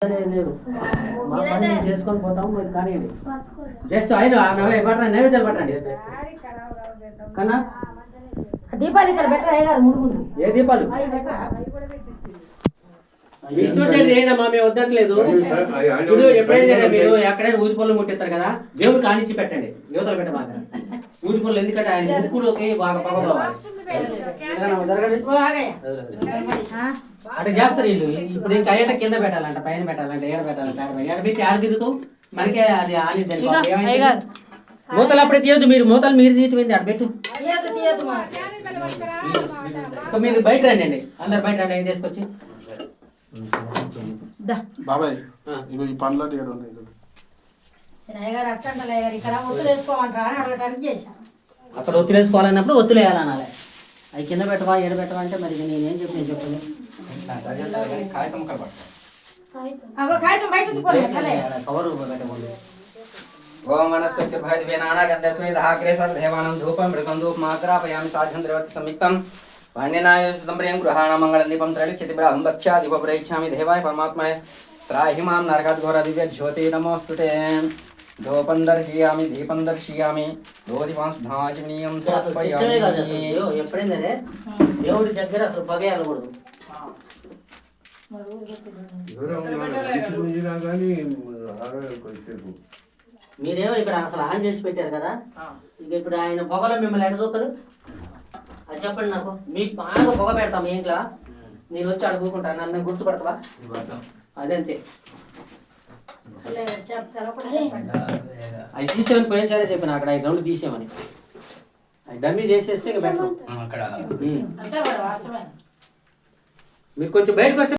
లేదు మా పని చేసుకొని పోతాం మీరు కానీ జస్ట్ అయినా పట్టండి నైవేద్యాలు పట్టండి కన్నా దీపాలు ఇక్కడ పెట్టరా గారు ముందు ఏ దీపాలు విష్ణు సైడ్ చేయండమ్మా మేము వద్దట్లేదు చూడు ఎప్పుడైనా మీరు ఎక్కడైనా ఊది పొలం ముట్టిస్తారు కదా దేవుడు కానిచ్చి పెట్టండి యువతలు పెట్టబాక ఊది పొలం ఎందుకంటే ఆయన ముక్కులోకి బాగా పగపోవాలి అట్లా చేస్తారు వీళ్ళు ఇప్పుడు ఇంకా అయ్యేట కింద పెట్టాలంట పైన పెట్టాలంట ఏడ పెట్టాలంట ఏడ పెట్టి ఆడ తిరుగుతూ మనకే అది ఆనిద్దండి మూతలు అప్పుడే తీయద్దు మీరు మూతలు మీరు తీయటం ఆడ పెట్టు మీరు బయట రండి అందరు బయట రండి ఏం తీసుకొచ్చి బాబాయ్ ఈ పండ్ల అక్కడ ఒత్తులు వేసుకోవాలన్నప్పుడు ఒత్తులు వేయాలనాలి అవి కింద పెట్టవా ఏడ పెట్టవా అంటే మరి నేనేం చెప్పి చెప్పండి కవర్ పెట్టకూడదు ఓం వనస్పతి భైద్వే నానాగంధస్వేదహాగ్రేసర్దేవానం ధూపం మృగంధూపమాగ్రాపయామి సాధ్యం ద్రవతి సంయుక్తం పాణ్యనాయసుతం ప్రియం గృహాణ మంగళం దీపం త్రైక్షతిబ్రహం భక్ష్యా దీపప్రయిచ్ఛామి దేవాయ పరమాత్మయ త్రాహి మాం నరకాద్ఘోర దివ్య జ్యోతి నమోస్తుతే ధూపం దర్శయామి దీపం దర్శయామి దోదిపాంశుధాచనీయం సమర్పయామి. ఎప్పుడైందనే దేవుడి దగ్గర అసలు పగేయకూడదు మీరేమో ఇక్కడ అసలు ఆన్ చేసి పెట్టారు కదా ఇక ఇప్పుడు ఆయన పొగలో మిమ్మల్ని ఎడ చూస్తాడు అది చెప్పండి నాకు మీకు బాగా పొగ పెడతాం మీ ఇంట్లో నేను వచ్చి అడుగుకుంటాను నన్ను గుర్తుపడతావా అదంతే అవి తీసేమని పోయిన సరే చెప్పిన అక్కడ 5 రౌండ్లు తీసేమని అవి డమ్మీ చేసేస్తే ఇక పెట్టాం మీరు కొంచెం బయటకు వస్తే